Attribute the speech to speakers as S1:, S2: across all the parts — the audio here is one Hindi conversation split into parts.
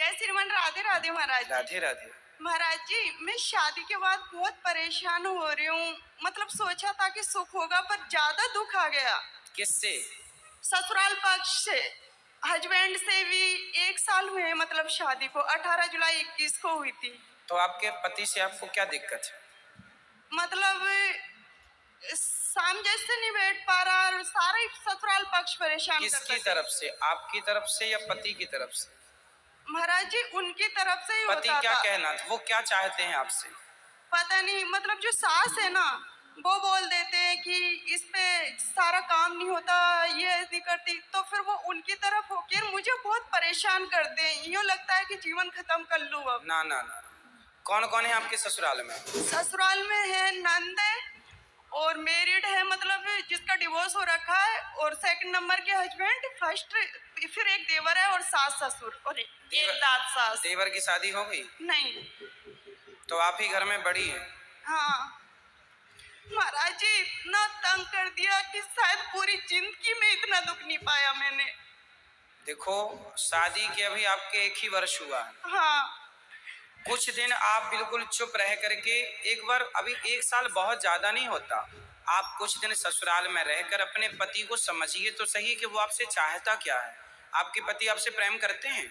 S1: जय श्रीमान, राधे राधे महाराज जी।
S2: राधे राधे।
S1: महाराज जी, मैं शादी के बाद बहुत परेशान हो रही हूँ। मतलब सोचा था कि सुख होगा, पर ज्यादा दुख आ गया।
S2: किससे?
S1: ससुराल पक्ष से। हस्बैंड से भी 1 साल हुए, मतलब शादी को 18 जुलाई 21 को हुई थी।
S2: तो आपके पति से आपको क्या दिक्कत है?
S1: मतलब शाम जैसे नहीं बैठ पा रहा और सारा ही ससुराल पक्ष परेशान करता
S2: किसकी
S1: है।
S2: तरफ से, आपकी तरफ से या पति की तरफ से?
S1: महाराज जी, उनकी तरफ से ही
S2: पति
S1: होता
S2: क्या
S1: था।
S2: कहना था, वो क्या चाहते हैं आपसे?
S1: पता नहीं, मतलब जो सास है ना, वो बोल देते हैं कि इस पे सारा काम नहीं होता, ये नहीं करती, तो फिर वो उनकी तरफ होकर मुझे बहुत परेशान करते हैं। यूँ लगता है कि जीवन खत्म कर लूँ अब।
S2: ना ना ना, कौन कौन है आपके ससुराल में?
S1: ससुराल में है नंद है और मैरिड है, मतलब जिसका डिवोर्स हो रखा है, और सेकंड नंबर के हस्बैंड, फर्स्ट फिर एक देवर है और सास ससुर और एक दाद सास।
S2: देवर की शादी हो गई?
S1: नहीं।
S2: तो आप ही घर में बड़ी हैं?
S1: हाँ महाराज जी, इतना तंग कर दिया कि शायद पूरी जिंदगी में इतना दुख नहीं पाया मैंने।
S2: देखो, शादी के अभी आपके 1 ही वर्ष हुआ है।
S1: हाँ।
S2: कुछ दिन आप बिल्कुल चुप रह करके एक बार, अभी 1 साल बहुत ज्यादा नहीं होता, आप कुछ दिन ससुराल में रहकर अपने पति को समझिए तो सही कि वो आपसे चाहता क्या है। आपके पति आपसे प्रेम करते हैं?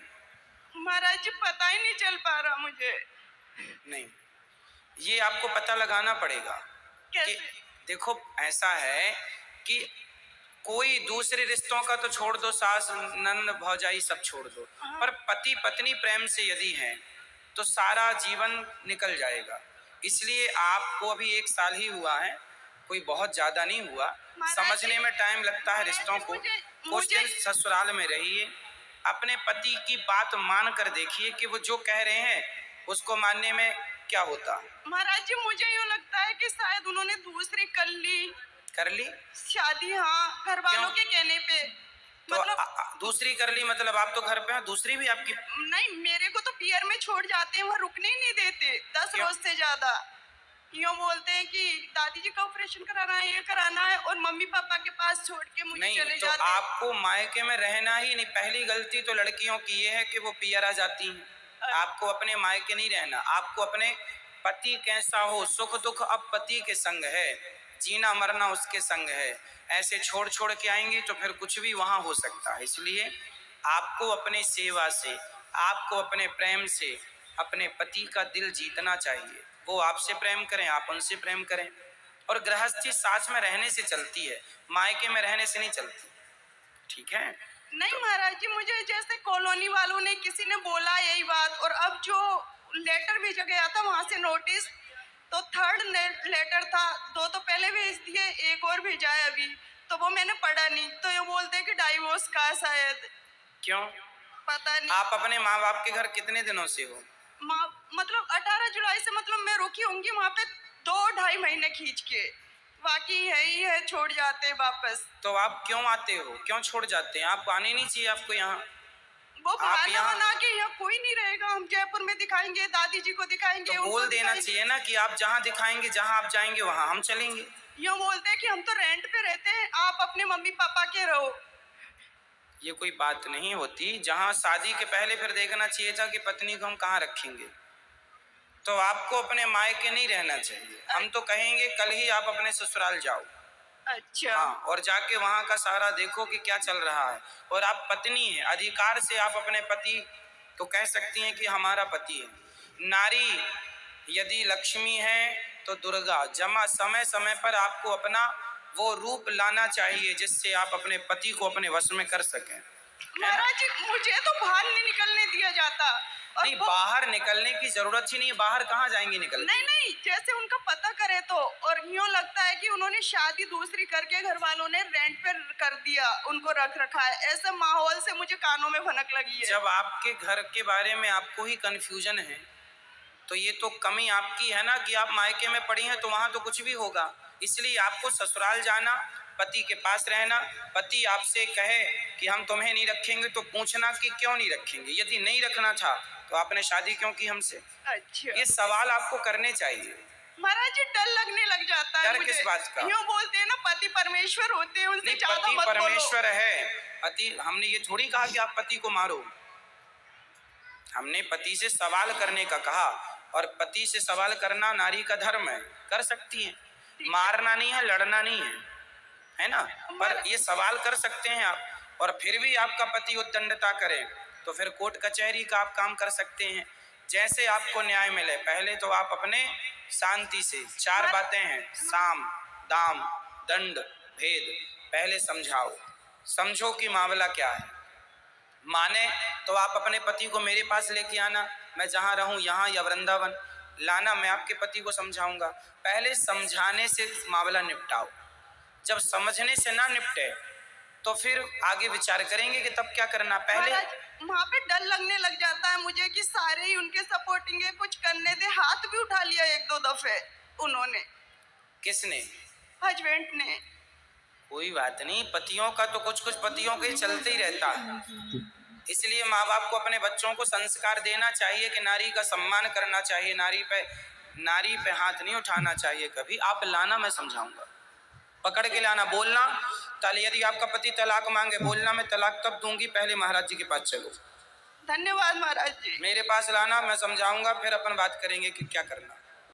S1: महाराज जी, पता ही नहीं चल पा रहा मुझे।
S2: नहीं, ये आपको पता लगाना पड़ेगा।
S1: कैसे?
S2: कि देखो, ऐसा है कि कोई दूसरे रिश्तों का तो छोड़ दो, सास नंद भौजाई सब छोड़ दो, पर पति पत्नी प्रेम से यदि हैं तो सारा जीवन निकल जाएगा। इसलिए आपको अभी 1 साल ही हुआ है, कोई बहुत ज्यादा नहीं हुआ। समझने में टाइम लगता है रिश्तों को। कुछ दिन ससुराल में रहिए, अपने पति की बात मान कर देखिए कि वो जो कह रहे हैं उसको मानने में क्या होता।
S1: महाराज जी, मुझे यूँ लगता है कि शायद उन्होंने दूसरी कर ली शादी। हाँ, घर वालों के कहने पे।
S2: तो
S1: मतलब
S2: दूसरी कर ली मतलब आप तो घर पे हैं, दूसरी भी आपकी?
S1: नहीं, मेरे को तो पियर में छोड़ जाते हैं, वहाँ रुकने ही नहीं देते 10 रोज से ज्यादा। यूँ बोलते हैं कि दादी जी का ऑपरेशन कराना है, ये कराना है, और मम्मी पापा के पास छोड़ के मुझे
S2: नहीं,
S1: चले
S2: तो
S1: जाते हैं।
S2: आपको मायके में रहना ही नहीं। पहली गलती तो लड़कियों की ये है कि वो पियर आ जाती हैं। आपको अपने मायके नहीं रहना, आपको अपने पति कैसा हो, सुख दुख अब पति के संग है, जीना मरना उसके संग है। ऐसे छोड़ छोड़ के आएंगे तो फिर कुछ भी वहां हो सकता है। इसलिए आपको अपने सेवा से, आपको अपने प्रेम से अपने पति का दिल जीतना चाहिए। वो आपसे प्रेम करें, आप उनसे प्रेम करें। और गृहस्थी साथ में रहने से चलती है, मायके में रहने से नहीं चलती। ठीक है?
S1: नहीं महाराज जी, मुझे जैसे कॉलोनी वालों ने, किसी ने बोला यही बात, और अब जो लेटर भेजा गया था वहां से नोटिस, तो 3rd लेटर था। 2 तो पहले भेज दिए, एक और भेजा है अभी, तो वो मैंने पढ़ा नहीं। तो ये बोलते हैं कि डाइवोर्स का शायद।
S2: क्यों?
S1: पता नहीं।
S2: आप अपने माँ बाप के घर कितने दिनों से हो?
S1: मतलब 18 जुलाई से, मतलब मैं रुकी होंगी वहाँ पे 2-2.5 महीने खींच के। बाकी है ही है, छोड़ जाते वापस।
S2: तो आप क्यों आते हो, क्यों छोड़ जाते हैं? आप आने नहीं चाहिए आपको यहाँ।
S1: वो बहाना बना के यहाँ कोई नहीं रहेगा, हम जयपुर में दिखाएंगे, दादी जी को दिखाएंगे।
S2: तो बोल देना चाहिए ना कि आप जहाँ दिखाएंगे, जहाँ आप जाएंगे वहाँ हम चलेंगे।
S1: यूँ बोलते हैं कि हम तो रेंट पे रहते हैं, आप अपने मम्मी पापा के रहो।
S2: ये कोई बात नहीं होती। जहाँ शादी के पहले फिर देखना चाहिए था कि पत्नी को हम कहाँ रखेंगे। तो आपको अपने मायके नहीं रहना चाहिए। हम तो कहेंगे कल ही आप अपने ससुराल जाओ।
S1: अच्छा।
S2: हाँ, और जाके वहाँ का सारा देखो कि क्या चल रहा है। और आप पत्नी हैं, अधिकार से आप अपने पति को कह सकती हैं कि हमारा पति है। नारी यदि लक्ष्मी है तो दुर्गा, जमा समय समय पर आपको अपना वो रूप लाना चाहिए जिससे आप अपने पति को अपने वश में कर सकें।
S1: महाराज जी, मुझे तो बाहर नहीं निकलने दिया जाता।
S2: नहीं, बाहर निकलने की जरूरत ही नहीं। बाहर कहाँ जाएंगे निकल?
S1: नहीं, जैसे उनका पता करे तो। और यूँ लगता है कि उन्होंने शादी दूसरी करके घर वालों ने रेंट पे कर दिया, उनको रख रखा है। ऐसे माहौल से मुझे कानों में भनक लगी है।
S2: जब आपके घर के बारे में आपको ही कंफ्यूजन है तो ये तो कमी आपकी है ना कि आप मायके में पड़ी हैं, तो वहां तो कुछ भी होगा। इसलिए आपको ससुराल जाना, पति के पास रहना। पति आपसे कहे कि हम तुम्हें नहीं रखेंगे तो पूछना कि क्यों नहीं रखेंगे। यदि नहीं रखना था तो आपने शादी क्यों की हमसे?
S1: अच्छा।
S2: ये सवाल आपको करने चाहिए।
S1: महाराज जी, डर लगने लग जाता है
S2: डर
S1: मुझे।
S2: किस बात का?
S1: यूँ बोलते हैं ना, पति परमेश्वर होते हैं, उनसे ज्यादा
S2: पति
S1: मत बोलो।
S2: परमेश्वर है। पति, हमने ये थोड़ी कहा कि आप पति को मारो। हमने पति से सवाल करने का कहा, और पति से सवाल करना नारी का धर्म है, कर सकती है, मारना नहीं है, लड़ना नहीं है ना, पर ये सवाल कर सकते हैं आप। और फिर भी आपका पति उद्दंडता करे तो फिर कोर्ट कचहरी का आप काम कर सकते हैं, जैसे आपको न्याय मिले। पहले तो आप अपने शांति से 4 बातें हैं, साम दाम दंड भेद, पहले समझाओ, समझो कि मामला क्या है। माने तो आप अपने पति को मेरे पास लेके आना, मैं जहाँ रहूं यहाँ या वृंदावन लाना, मैं आपके पति को समझाऊंगा। पहले समझाने से मामला निपटाओ, जब समझने से ना निपटे तो फिर आगे विचार करेंगे कि तब क्या करना। पहले
S1: वहाँ पे डर लगने लग जाता है मुझे कि सारे ही उनके सपोर्टिंग है, कुछ करने दे। हाथ भी उठा लिया 1-2 दफे उन्होंने।
S2: किसने?
S1: हस्बैंड ने।
S2: कोई बात नहीं, पतियों का तो कुछ कुछ पतियों के चलते ही रहता है। इसलिए माँ बाप को अपने बच्चों को संस्कार देना चाहिए कि नारी का सम्मान करना चाहिए, नारी पे हाथ नहीं उठाना चाहिए कभी। आप लाना, मैं समझाऊंगा, पकड़ के लाना, बोलना यदि आपका पति तलाक मांगे, बोलना मैं तलाक तब दूंगी, पहले महाराज जी के पास चलो।
S1: धन्यवाद महाराज जी।
S2: मेरे पास लाना, मैं समझाऊंगा, फिर अपन बात करेंगे कि क्या करना।